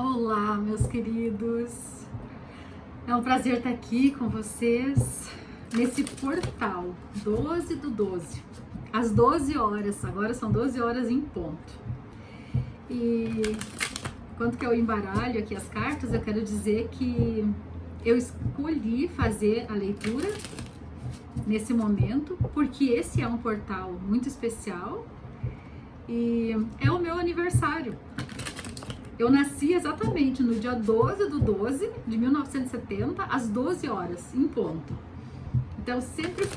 Olá, meus queridos. É um prazer estar aqui com vocês nesse portal 12/12, às 12 horas. Agora são 12 horas em ponto. E enquanto que eu embaralho aqui as cartas, eu quero dizer que eu escolhi fazer a leitura nesse momento porque esse é um portal muito especial e é o meu aniversário. Eu nasci exatamente no dia 12/12 de 1970, às 12 horas, em ponto. Então, sempre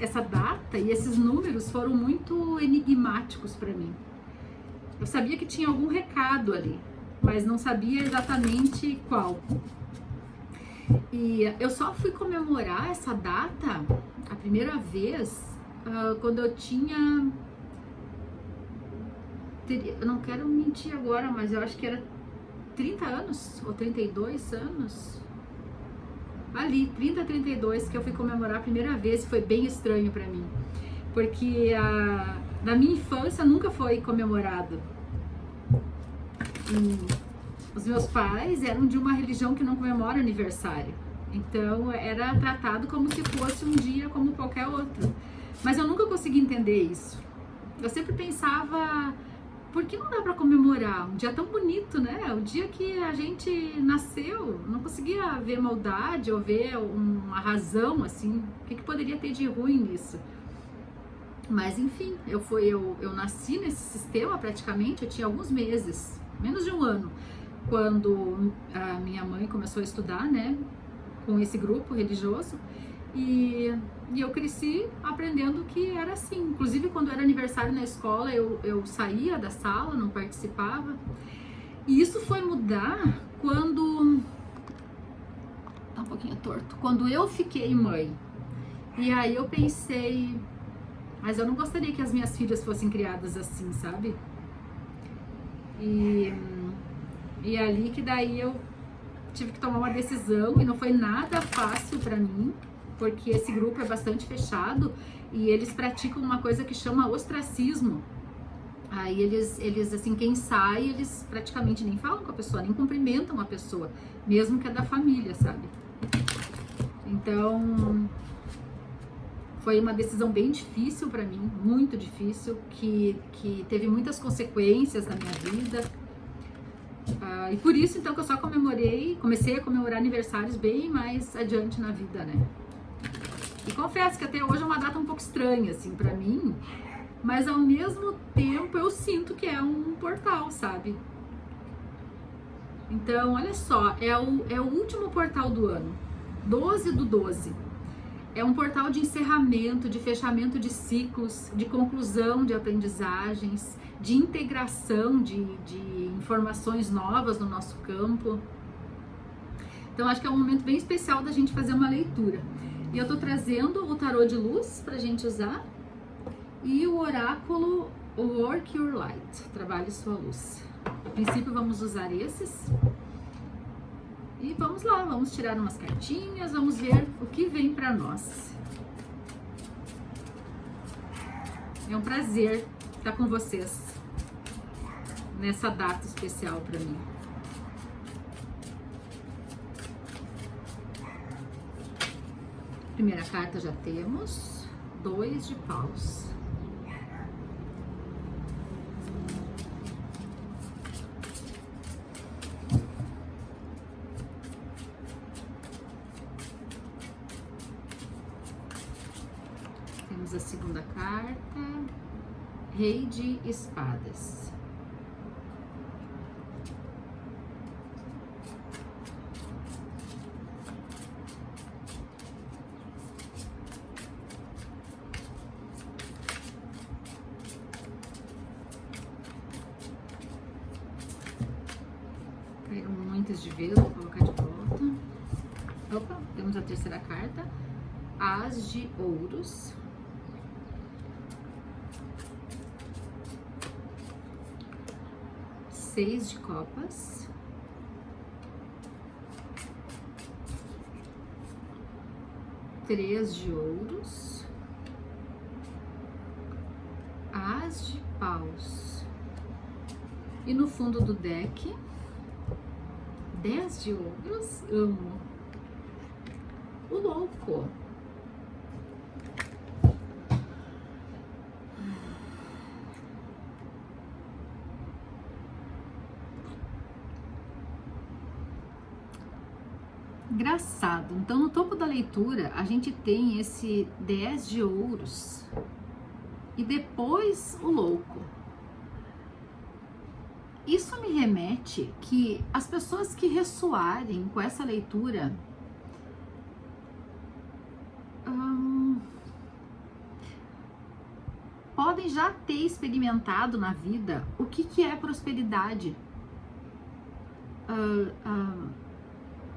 essa data e esses números foram muito enigmáticos para mim. Eu sabia que tinha algum recado ali, mas não sabia exatamente qual. E eu só fui comemorar essa data a primeira vez quando eu tinha... Eu não quero mentir agora, mas eu acho que era 30 anos ou 32 anos. Ali, 30, 32, que eu fui comemorar a primeira vez, foi bem estranho pra mim. Porque na minha infância nunca foi comemorado. Os meus pais eram de uma religião que não comemora aniversário. Então era tratado como se fosse um dia como qualquer outro. Mas eu nunca consegui entender isso. Eu sempre pensava... Por que não dá para comemorar? Um dia tão bonito, né? O dia que a gente nasceu, não conseguia ver maldade ou ver uma razão, assim. O que poderia ter de ruim nisso? Mas, enfim, eu nasci nesse sistema praticamente, eu tinha alguns meses, menos de um ano, quando a minha mãe começou a estudar, né? Com esse grupo religioso. E eu cresci aprendendo que era assim. Inclusive, quando era aniversário na escola, eu saía da sala, não participava. E isso foi mudar quando... Tá um pouquinho torto. Quando eu fiquei mãe. E aí eu pensei... Mas eu não gostaria que as minhas filhas fossem criadas assim, sabe? E ali que daí eu tive que tomar uma decisão. E não foi nada fácil pra mim, porque esse grupo é bastante fechado e eles praticam uma coisa que chama ostracismo. Aí eles assim, quem sai, eles praticamente nem falam com a pessoa, nem cumprimentam a pessoa, mesmo que é da família, sabe? Então, foi uma decisão bem difícil pra mim, muito difícil, que teve muitas consequências na minha vida. E por isso, então, que eu só comecei a comemorar aniversários bem mais adiante na vida, né? E confesso que até hoje é uma data um pouco estranha, assim, pra mim, mas ao mesmo tempo eu sinto que é um portal, sabe? Então, olha só, é o último portal do ano, 12/12. É um portal de encerramento, de fechamento de ciclos, de conclusão de aprendizagens, de integração de informações novas no nosso campo. Então, acho que é um momento bem especial da gente fazer uma leitura. E eu tô trazendo o tarô de luz pra gente usar e o oráculo Work Your Light, trabalhe sua luz. A princípio vamos usar esses e vamos lá, vamos tirar umas cartinhas, vamos ver o que vem pra nós. É um prazer estar com vocês nessa data especial pra mim. Primeira carta já temos, 2 de paus. Temos a segunda carta, Rei de Espadas. Caíram muitas de vez, vou colocar de volta. Opa, temos a terceira carta, As de Ouros. Seis de Copas. Três de Ouros. As de Paus. E no fundo do deck, 10 de ouros, amo. O louco. Engraçado. Então, no topo da leitura, a gente tem esse 10 de ouros e depois o louco. Isso me remete que as pessoas que ressoarem com essa leitura podem já ter experimentado na vida o que é prosperidade.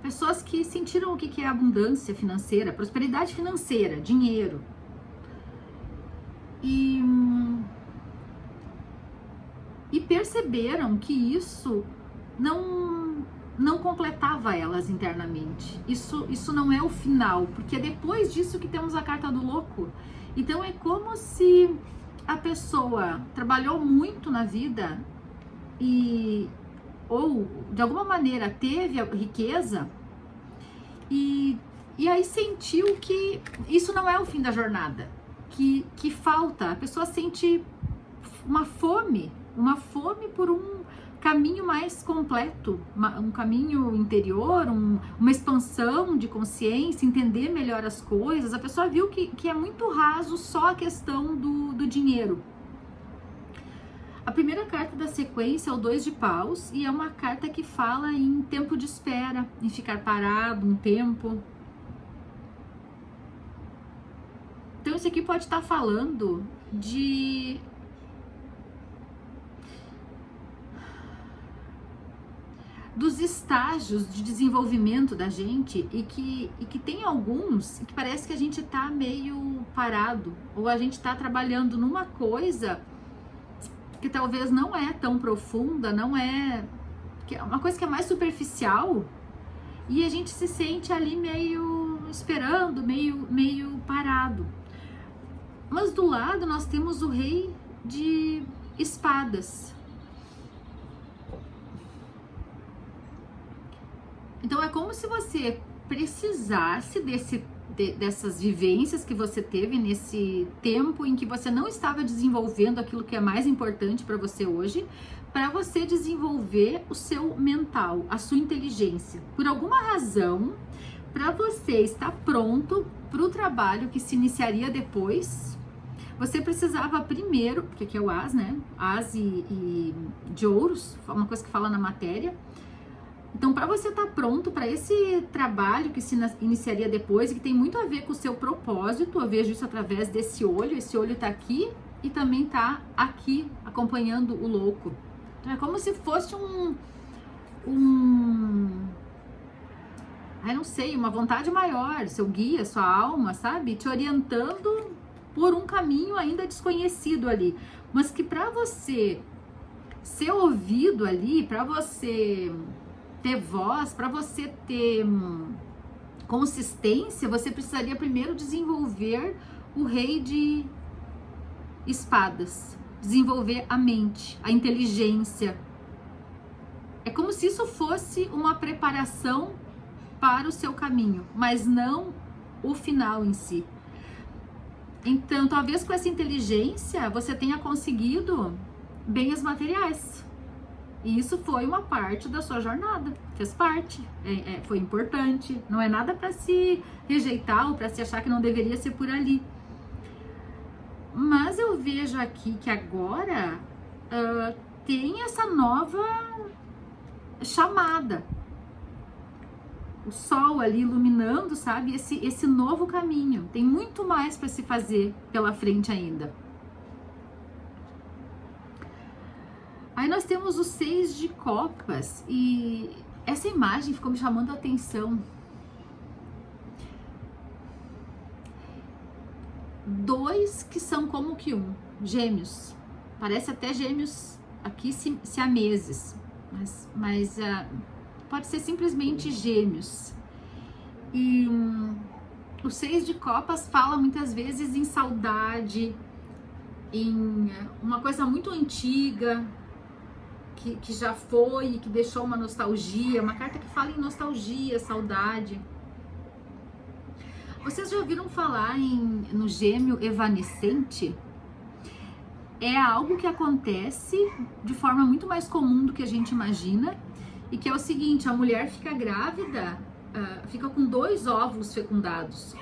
Pessoas que sentiram o que é abundância financeira, prosperidade financeira, dinheiro. E perceberam que isso não completava elas internamente. Isso não é o final, porque é depois disso que temos a carta do louco. Então é como se a pessoa trabalhou muito na vida ou de alguma maneira teve a riqueza e aí sentiu que isso não é o fim da jornada, que falta, a pessoa sente uma fome por um caminho mais completo, um caminho interior, uma expansão de consciência, entender melhor as coisas. A pessoa viu que é muito raso só a questão do dinheiro. A primeira carta da sequência é o 2 de paus e é uma carta que fala em tempo de espera, em ficar parado um tempo. Então isso aqui pode estar falando dos estágios de desenvolvimento da gente e que tem alguns que parece que a gente tá meio parado, ou a gente tá trabalhando numa coisa que talvez não é tão profunda, que é uma coisa que é mais superficial, e a gente se sente ali meio esperando, meio parado. Mas do lado nós temos o rei de espadas. Então é como se você precisasse dessas vivências que você teve nesse tempo em que você não estava desenvolvendo aquilo que é mais importante para você hoje, para você desenvolver o seu mental, a sua inteligência. Por alguma razão, para você estar pronto para o trabalho que se iniciaria depois, você precisava primeiro, porque aqui é o as, né? As e de ouros, uma coisa que fala na matéria. Então, para você estar pronto para esse trabalho que se iniciaria depois e que tem muito a ver com o seu propósito, eu vejo isso através desse olho. Esse olho tá aqui e também tá aqui acompanhando o louco. Então, é como se fosse não sei, uma vontade maior, seu guia, sua alma, sabe? Te orientando por um caminho ainda desconhecido ali. Mas que para você ser ouvido ali, para você ter voz, para você ter consistência, você precisaria primeiro desenvolver o rei de espadas, desenvolver a mente, a inteligência. É como se isso fosse uma preparação para o seu caminho, mas não o final em si. Então, talvez com essa inteligência você tenha conseguido bens materiais. E isso foi uma parte da sua jornada, fez parte, foi importante, não é nada para se rejeitar ou para se achar que não deveria ser por ali. Mas eu vejo aqui que agora tem essa nova chamada. O sol ali iluminando, sabe, esse novo caminho. Tem muito mais para se fazer pela frente ainda. Aí nós temos o 6 de copas e essa imagem ficou me chamando a atenção. 2 que são como que gêmeos. Parece até gêmeos aqui siameses, mas pode ser simplesmente gêmeos. E o 6 de copas fala muitas vezes em saudade, em uma coisa muito antiga, que já foi e que deixou uma nostalgia, uma carta que fala em nostalgia, saudade. Vocês já ouviram falar no gêmeo evanescente? É algo que acontece de forma muito mais comum do que a gente imagina, e que é o seguinte: a mulher fica grávida, fica com 2 óvulos fecundados,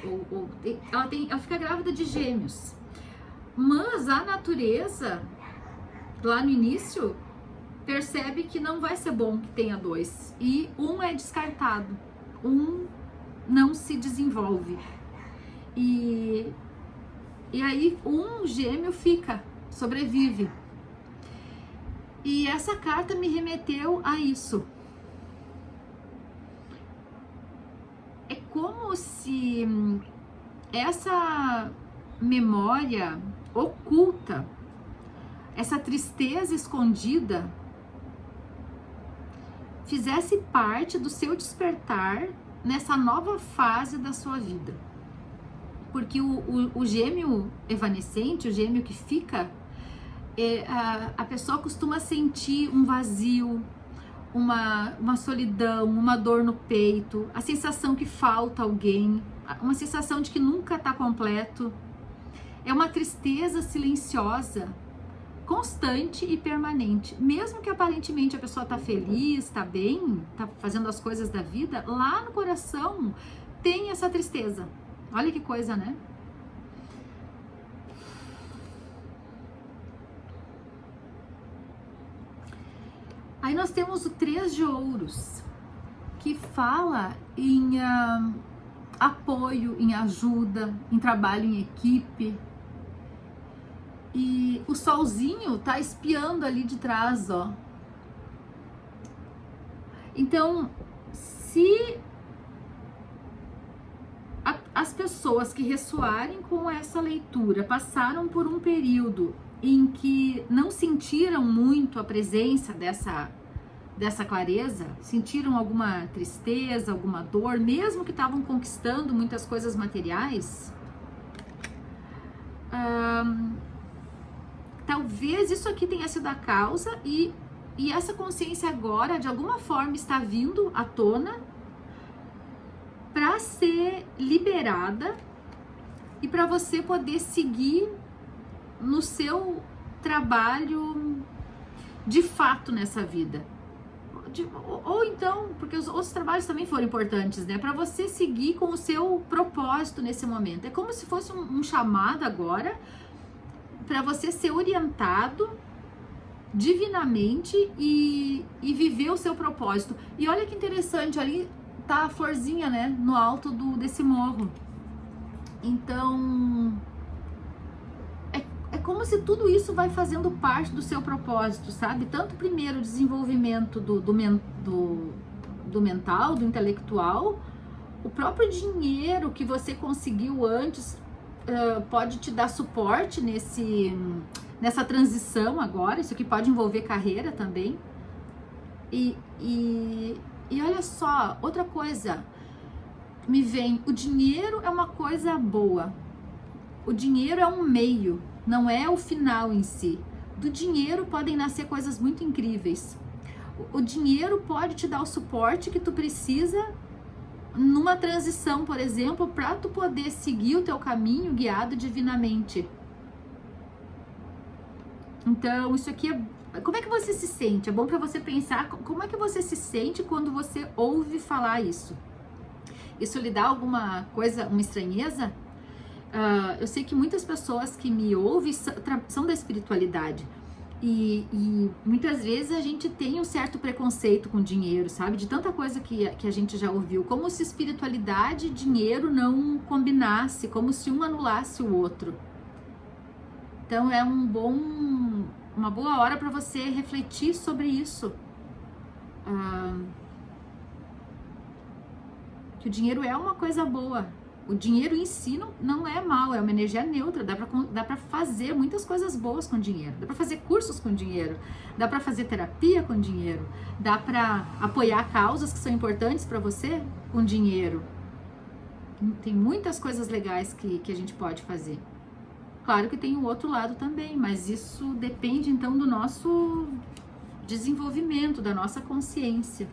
ela fica grávida de gêmeos, mas a natureza, lá no início, percebe que não vai ser bom que tenha 2, e um é descartado, um não se desenvolve, e aí um gêmeo sobrevive. E essa carta me remeteu a isso. É como se essa memória oculta, essa tristeza escondida, fizesse parte do seu despertar nessa nova fase da sua vida. Porque o gêmeo evanescente, o gêmeo que fica, a pessoa costuma sentir um vazio, uma solidão, uma dor no peito, a sensação que falta alguém, uma sensação de que nunca está completo. É uma tristeza silenciosa, constante e permanente. Mesmo que aparentemente a pessoa está feliz, está bem, está fazendo as coisas da vida, lá no coração tem essa tristeza. Olha que coisa, né? Aí nós temos o 3 de ouros, que fala em apoio, em ajuda, em trabalho em equipe. E o solzinho tá espiando ali de trás, ó. Então, se as pessoas que ressoarem com essa leitura passaram por um período em que não sentiram muito a presença dessa clareza, sentiram alguma tristeza, alguma dor, mesmo que estavam conquistando muitas coisas materiais, talvez isso aqui tenha sido a causa, e essa consciência agora, de alguma forma, está vindo à tona para ser liberada e para você poder seguir no seu trabalho de fato nessa vida. Ou então, porque os outros trabalhos também foram importantes, né? Para você seguir com o seu propósito nesse momento. É como se fosse um chamado agora para você ser orientado divinamente e viver o seu propósito. E olha que interessante, ali tá a florzinha, né? No alto desse morro. Então, é como se tudo isso vai fazendo parte do seu propósito, sabe? Tanto primeiro o desenvolvimento do mental, do intelectual, o próprio dinheiro que você conseguiu antes pode te dar suporte nessa transição agora. Isso aqui pode envolver carreira também. E olha só, outra coisa me vem: o dinheiro é uma coisa boa. O dinheiro é um meio, não é o final em si. Do dinheiro podem nascer coisas muito incríveis. O dinheiro pode te dar o suporte que tu precisa numa transição, por exemplo, para tu poder seguir o teu caminho guiado divinamente. Então, isso aqui é... Como é que você se sente? É bom para você pensar como é que você se sente quando você ouve falar isso. Isso lhe dá alguma coisa, uma estranheza? Eu sei que muitas pessoas que me ouvem são da espiritualidade e muitas vezes a gente tem um certo preconceito com dinheiro, sabe? De tanta coisa que a gente já ouviu, como se espiritualidade e dinheiro não combinasse, como se um anulasse o outro. Então é uma boa hora para você refletir sobre isso. Que o dinheiro é uma coisa boa. O dinheiro em si não é mal, é uma energia neutra. Dá pra fazer muitas coisas boas com dinheiro. Dá pra fazer cursos com dinheiro. Dá pra fazer terapia com dinheiro. Dá pra apoiar causas que são importantes pra você com dinheiro. Tem muitas coisas legais que a gente pode fazer. Claro que tem o outro lado também, mas isso depende então do nosso desenvolvimento da nossa consciência.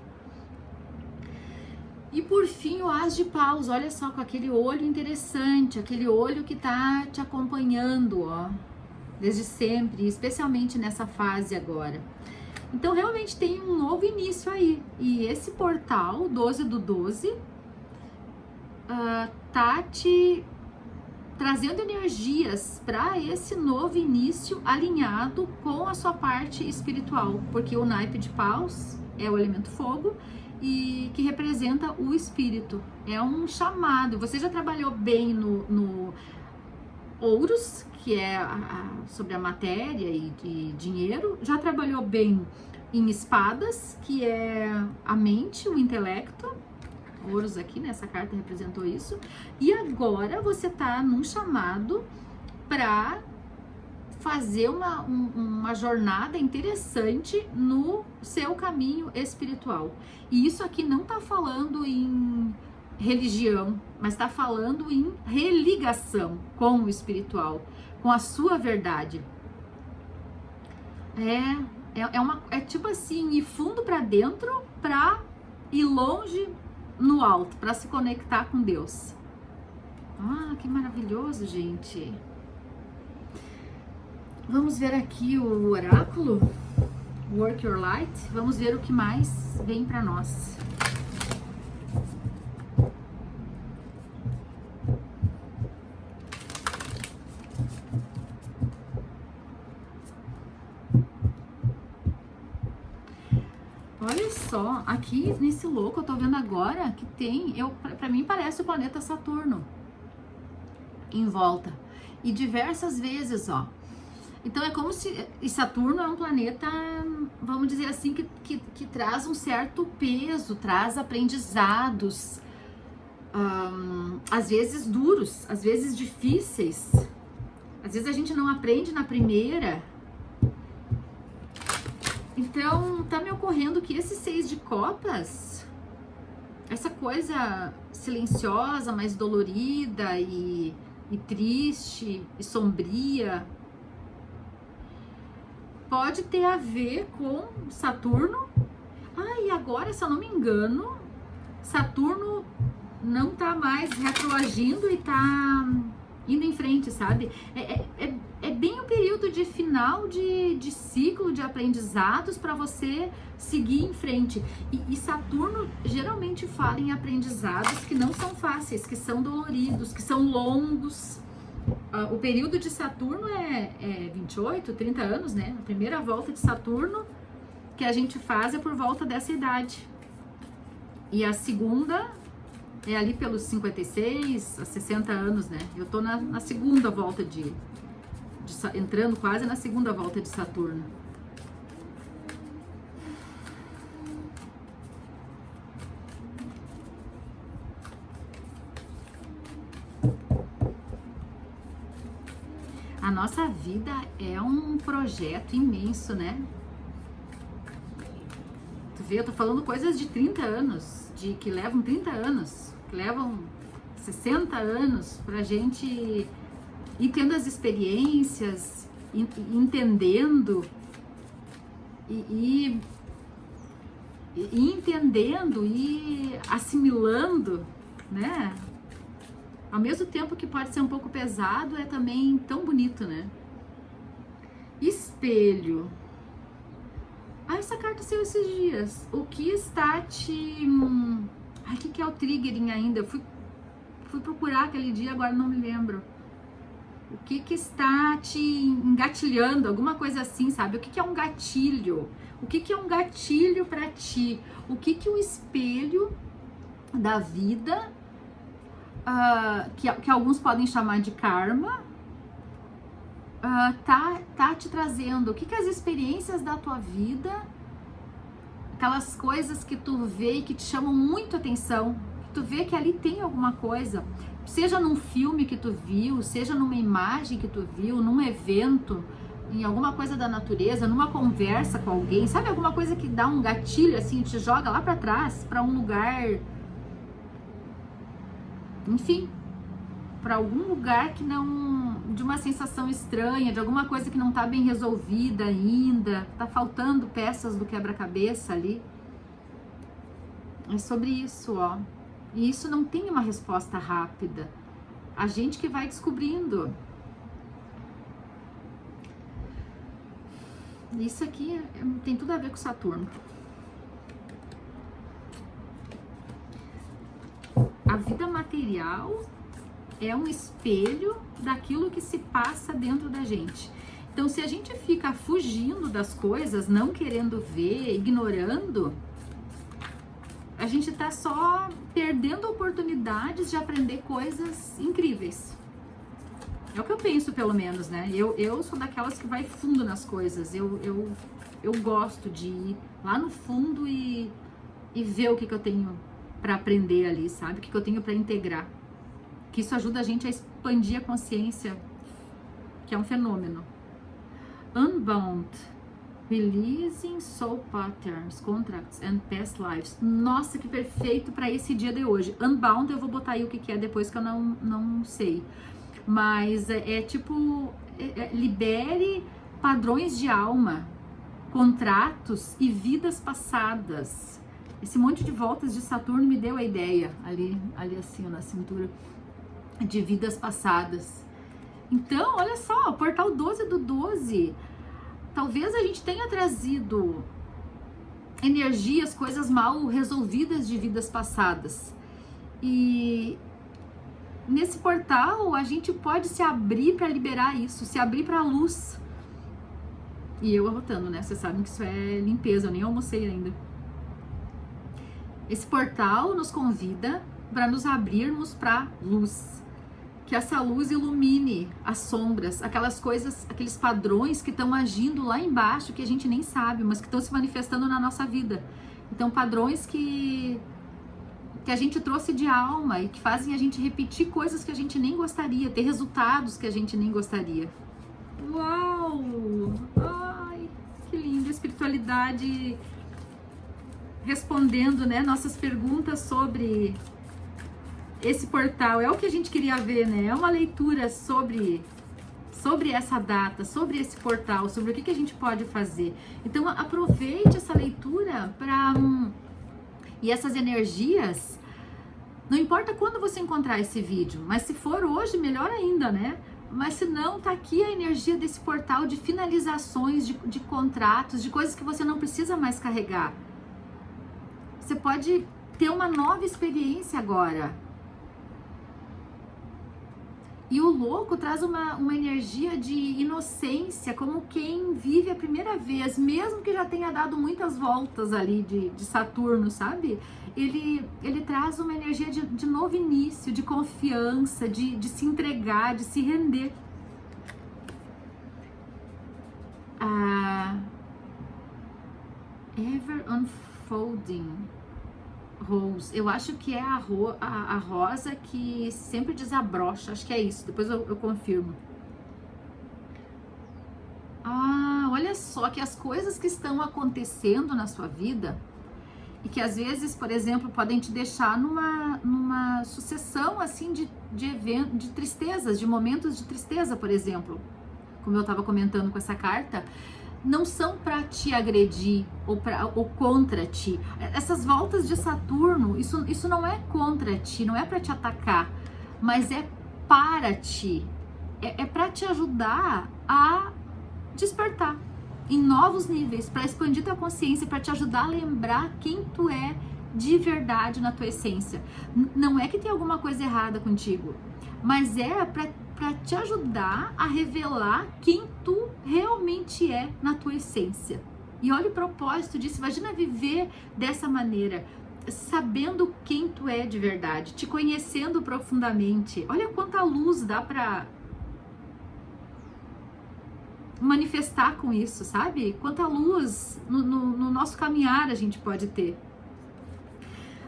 E por fim, o As de Paus, olha só, com aquele olho interessante, aquele olho que tá te acompanhando, ó, desde sempre, especialmente nessa fase agora. Então, realmente tem um novo início aí. E esse portal, 12/12, tá te trazendo energias para esse novo início alinhado com a sua parte espiritual. Porque o naipe de paus é o elemento fogo e que representa o espírito. É um chamado. Você já trabalhou bem no Ouros, que é sobre a matéria e dinheiro. Já trabalhou bem em espadas, que é a mente, o intelecto. Ouros aqui, nessa carta representou isso. E agora você tá num chamado para fazer uma jornada interessante no seu caminho espiritual. E isso aqui não tá falando em religião, mas tá falando em religação com o espiritual, com a sua verdade. É tipo assim, ir fundo para dentro para ir longe no alto, para se conectar com Deus. Ah, que maravilhoso, gente. Vamos ver aqui o oráculo, Work Your Light. Vamos ver o que mais vem para nós. Olha só, aqui nesse louco eu tô vendo agora que tem, pra mim parece o planeta Saturno em volta. E diversas vezes, ó. Então é como se, e Saturno é um planeta, vamos dizer assim, que traz um certo peso, traz aprendizados, às vezes duros, às vezes difíceis. Às vezes a gente não aprende na primeira. Então, tá me ocorrendo que esse 6 de copas, essa coisa silenciosa, mais dolorida e triste e sombria, pode ter a ver com Saturno. E agora, se eu não me engano, Saturno não tá mais retroagindo e tá indo em frente, sabe? É bem o período de final de ciclo de aprendizados para você seguir em frente. E Saturno geralmente fala em aprendizados que não são fáceis, que são doloridos, que são longos. O período de Saturno é 28, 30 anos, né? A primeira volta de Saturno que a gente faz é por volta dessa idade. E a segunda é ali pelos 56 a 60 anos, né? Eu tô na segunda volta entrando quase na segunda volta de Saturno. A nossa vida é um projeto imenso, né? Tu vê, eu tô falando coisas de 30 anos, que levam 30 anos, que levam 60 anos pra gente ir tendo as experiências, entendendo e entendendo e assimilando, né? Ao mesmo tempo que pode ser um pouco pesado, é também tão bonito, né? Espelho. Essa carta saiu esses dias. O que está te... o que é o triggering ainda? Eu fui procurar aquele dia, agora não me lembro. O que está te engatilhando? Alguma coisa assim, sabe? O que é um gatilho? O que é um gatilho para ti? O que o espelho da vida... que alguns podem chamar de karma, tá te trazendo? O que as experiências da tua vida, aquelas coisas que tu vê e que te chamam muito atenção, que tu vê que ali tem alguma coisa, seja num filme que tu viu, seja numa imagem que tu viu, num evento, em alguma coisa da natureza, numa conversa com alguém, sabe? Alguma coisa que dá um gatilho assim, te joga lá pra trás, pra um lugar... Enfim, para algum lugar que não de uma sensação estranha, de alguma coisa que não tá bem resolvida ainda, tá faltando peças do quebra-cabeça ali. É sobre isso, ó. E isso não tem uma resposta rápida. A gente que vai descobrindo. Isso aqui tem tudo a ver com Saturno. A vida material é um espelho daquilo que se passa dentro da gente. Então, se a gente fica fugindo das coisas, não querendo ver, ignorando, a gente tá só perdendo oportunidades de aprender coisas incríveis. É o que eu penso, pelo menos, né? Eu sou daquelas que vai fundo nas coisas. Eu gosto de ir lá no fundo e ver o que eu tenho para aprender ali, sabe? O que eu tenho para integrar. Que isso ajuda a gente a expandir a consciência, que é um fenômeno. Unbound. Releasing soul patterns, contracts and past lives. Nossa, que perfeito para esse dia de hoje. Unbound, eu vou botar aí o que é depois, que eu não sei. Mas tipo, libere padrões de alma, contratos e vidas passadas. Esse monte de voltas de Saturno me deu a ideia, ali assim, na cintura, de vidas passadas. Então, olha só, o portal 12/12, talvez a gente tenha trazido energias, coisas mal resolvidas de vidas passadas. E nesse portal a gente pode se abrir para liberar isso, se abrir para a luz. E eu arrotando, né? Vocês sabem que isso é limpeza, eu nem almocei ainda. Esse portal nos convida para nos abrirmos para luz. Que essa luz ilumine as sombras, aquelas coisas, aqueles padrões que estão agindo lá embaixo, que a gente nem sabe, mas que estão se manifestando na nossa vida. Então, padrões que a gente trouxe de alma e que fazem a gente repetir coisas que a gente nem gostaria, ter resultados que a gente nem gostaria. Uau! Ai, que lindo! A espiritualidade respondendo, né, nossas perguntas sobre esse portal. É o que a gente queria ver, né? É uma leitura sobre essa data, sobre esse portal, sobre o que a gente pode fazer. Então, aproveite essa leitura para... E essas energias, não importa quando você encontrar esse vídeo, mas se for hoje, melhor ainda, né? Mas se não, tá aqui a energia desse portal de finalizações, de contratos, de coisas que você não precisa mais carregar. Você pode ter uma nova experiência agora. E o louco traz uma energia de inocência, como quem vive a primeira vez, mesmo que já tenha dado muitas voltas ali de Saturno, sabe? Ele traz uma energia de novo início, de confiança, de se entregar, de se render. Ever Unfolding Rose, eu acho que é a rosa que sempre desabrocha, acho que é isso, depois eu confirmo. Olha só, que as coisas que estão acontecendo na sua vida e que às vezes, por exemplo, podem te deixar numa sucessão assim de eventos, de tristezas, de momentos de tristeza, por exemplo, como eu estava comentando com essa carta, não são para te agredir ou contra ti. Essas voltas de Saturno, isso não é contra ti, não é para te atacar, mas é para ti. É para te ajudar a despertar em novos níveis, para expandir tua consciência, para te ajudar a lembrar quem tu é de verdade na tua essência. Não é que tem alguma coisa errada contigo, mas é para te ajudar a revelar quem tu realmente é na tua essência. E olha o propósito disso, imagina viver dessa maneira, sabendo quem tu é de verdade, te conhecendo profundamente. Olha quanta luz dá pra manifestar com isso, sabe? Quanta luz no nosso caminhar a gente pode ter.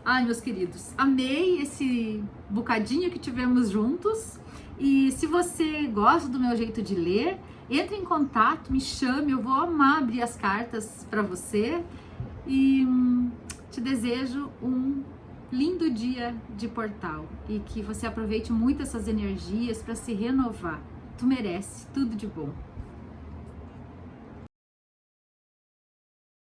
Ai, meus queridos, amei esse bocadinho que tivemos juntos. E se você gosta do meu jeito de ler, entre em contato, me chame, eu vou amar abrir as cartas para você. E te desejo um lindo dia de portal e que você aproveite muito essas energias para se renovar. Tu merece tudo de bom.